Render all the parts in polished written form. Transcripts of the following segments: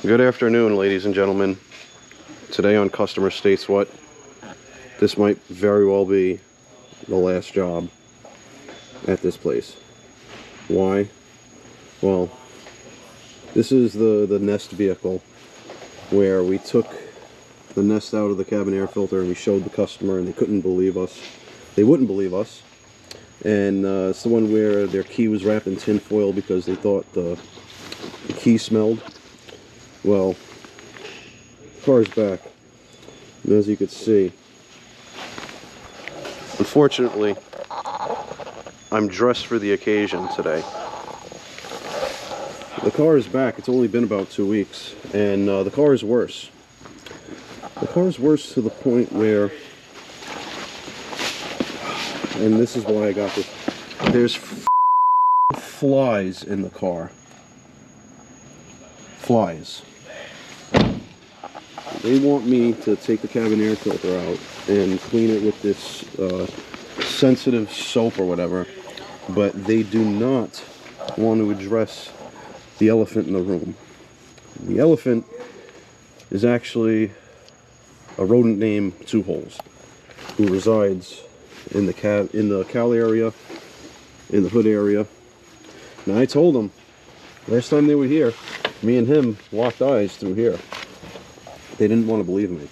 Good afternoon, ladies and gentlemen. Today on Customer States What, this might very well be the last job at this place. Why? Well, this is the nest vehicle where we took the nest out of the cabin air filter and we showed the customer, and they couldn't believe us. They wouldn't believe us. And it's the one where their key was wrapped in tin foil because they thought the key smelled. Well, the car's back, and as you can see, unfortunately, I'm dressed for the occasion today. The car is back. It's only been about 2 weeks, and the car is worse. The car is worse to the point where, and this is why I got this, there's flies in the car. Flies. They want me to take the cabin air filter out and clean it with this sensitive soap or whatever, but they do not want to address the elephant in the room. The elephant is actually a rodent named Two Holes, who resides in the cowl area, in the hood area. Now I told them last time they were here, me and him locked eyes through here. They didn't want to believe me.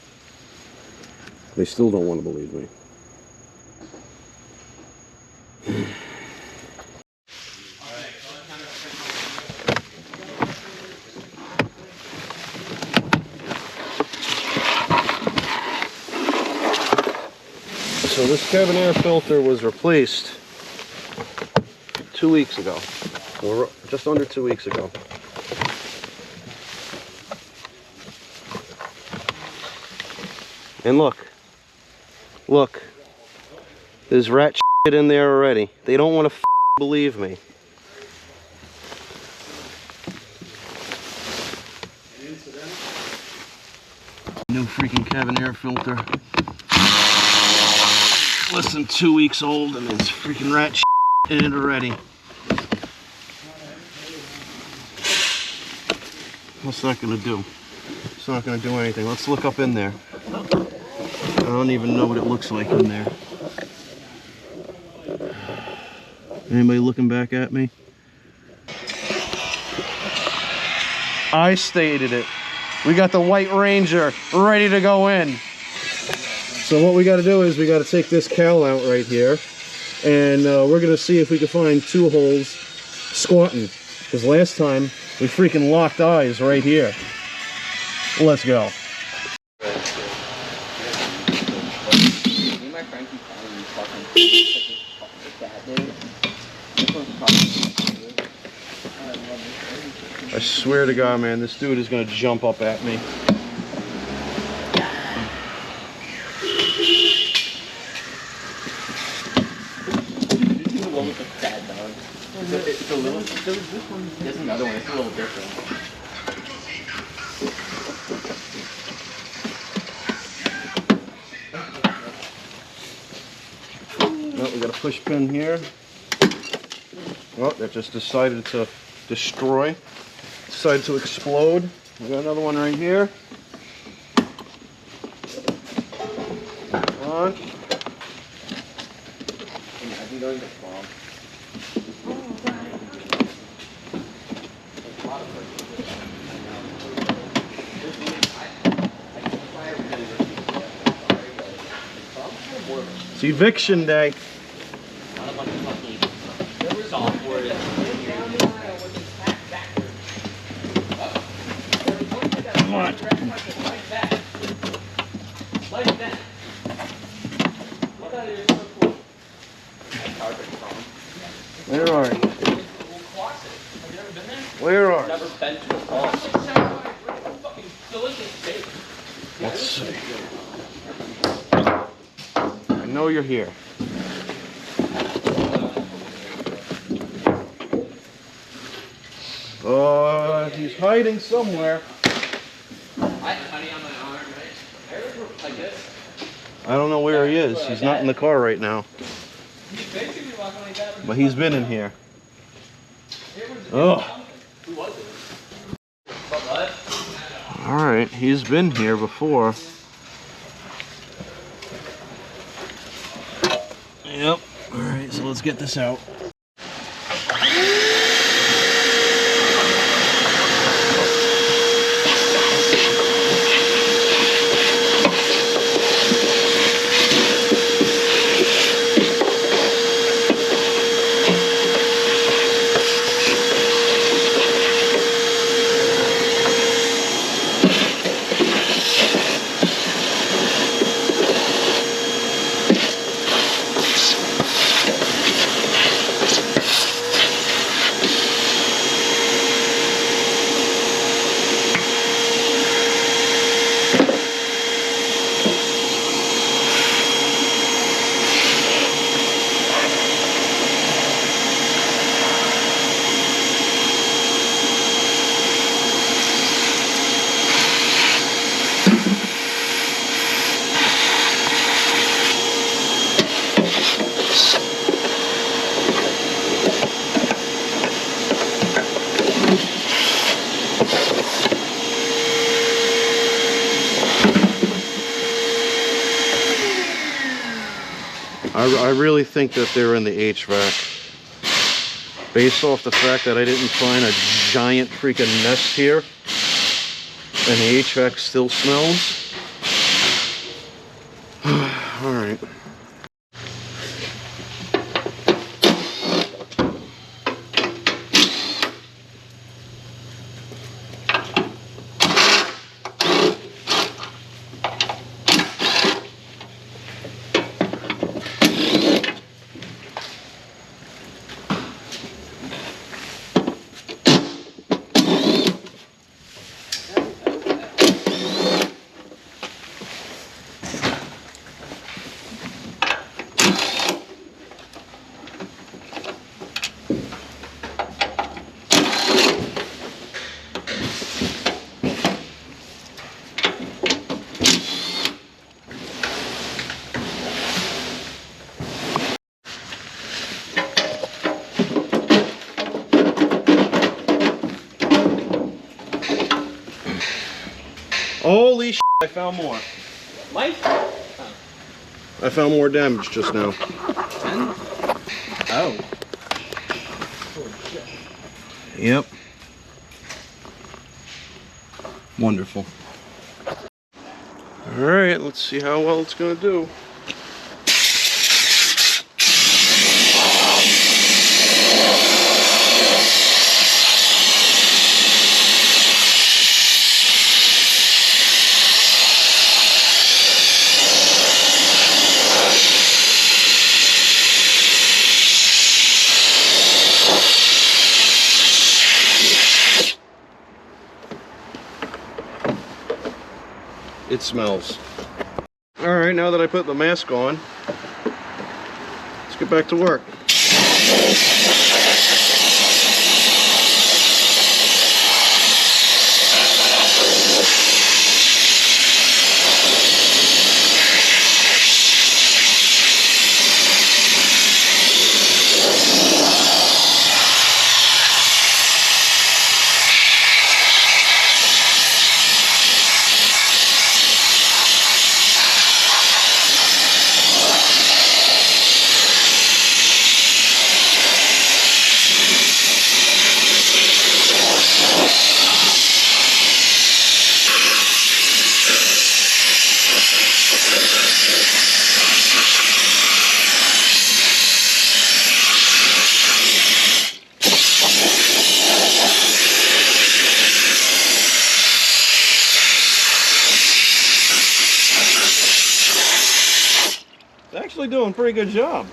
They still don't want to believe me. So this cabin air filter was replaced 2 weeks ago, or just under 2 weeks ago. And look, there's rat shit in there already. They don't want to believe me. New freaking cabin air filter. Less than 2 weeks old, and there's freaking rat shit in it already. What's that gonna do? It's not gonna do anything. Let's look up in there. I don't even know what it looks like in there. Anybody looking back at me? I stated it. We got the White Ranger ready to go in. So what we got to do is we got to take this cowl out right here, and we're going to see if we can find Two Holes squatting. Because last time we freaking locked eyes right here. Let's go. I swear to God, man, this dude is gonna jump up at me. The one with the fat dog. It's a little. This one. There's another one. It's a little different. Oh, we got a push pin here. Oh, that just decided to destroy. Decided to explode. We got another one right here. Come on. Imagine going to prom. It's eviction day. Come on. Where are you? Where are you? Never been to a prom. Let's see. I know you're here. He's hiding somewhere. I have honey on my arm, right? Like this. I don't know where he is. He's not in the car right now. He's basically walking like that. But he's been in here. Oh. Who was it? What? Alright, he's been here before. Yep. Alright, so let's get this out. I really think that they're in the HVAC. Based off the fact that I didn't find a giant freaking nest here, and the HVAC still smells. Alright. Holy shit, I found more. Mike? I found more damage just now. 10? Oh. Yep. Wonderful. Alright, let's see how well it's gonna do. It smells. Alright, now that I put the mask on, let's get back to work. Actually doing a pretty good job.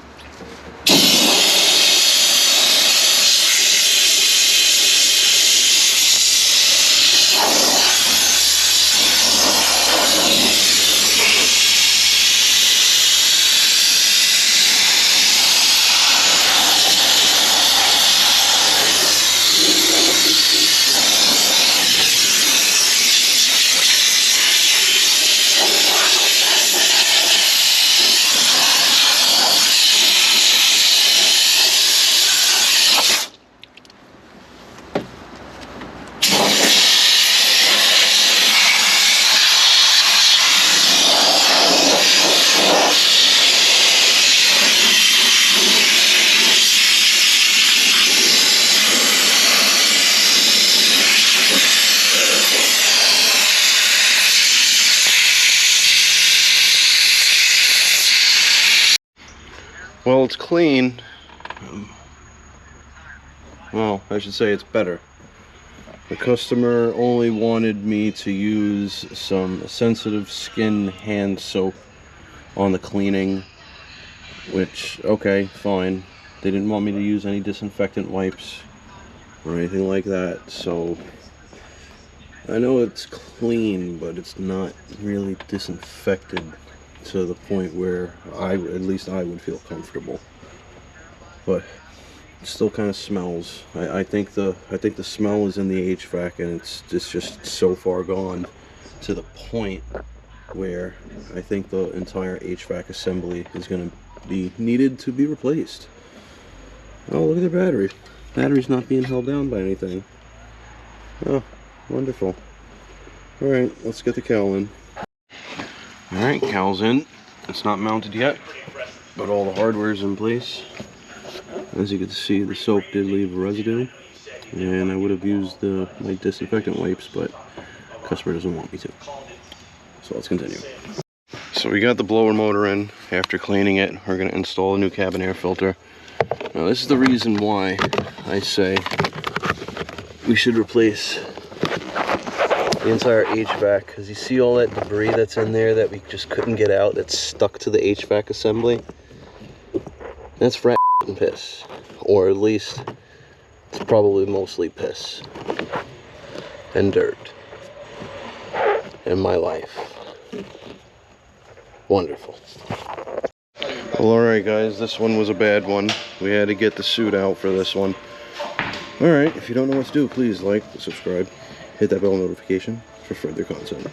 Well, it's clean. Well, I should say it's better. The customer only wanted me to use some sensitive skin hand soap on the cleaning, which, okay, fine. They didn't want me to use any disinfectant wipes or anything like that, so I know it's clean, but it's not really disinfected to the point where at least I would feel comfortable. But it still kind of smells. I think the smell is in the HVAC, and it's just so far gone to the point where I think the entire HVAC assembly is going to be needed to be replaced. Oh, look at the battery. Battery's not being held down by anything. Oh, wonderful. Alright, let's get the cowl in. Alright, cowl's in. It's not mounted yet, but all the hardware's in place. As you can see, the soap did leave a residue, and I would have used my disinfectant wipes, but the customer doesn't want me to. So let's continue. So we got the blower motor in. After cleaning it, we're going to install a new cabin air filter. Now this is the reason why I say we should replace the entire HVAC, because you see all that debris that's in there that we just couldn't get out, that's stuck to the HVAC assembly? That's rat and piss. Or at least it's probably mostly piss and dirt in my life. Wonderful. Well, alright guys, this one was a bad one. We had to get the suit out for this one. Alright, if you don't know what to do, please like, subscribe, hit that bell notification for further content.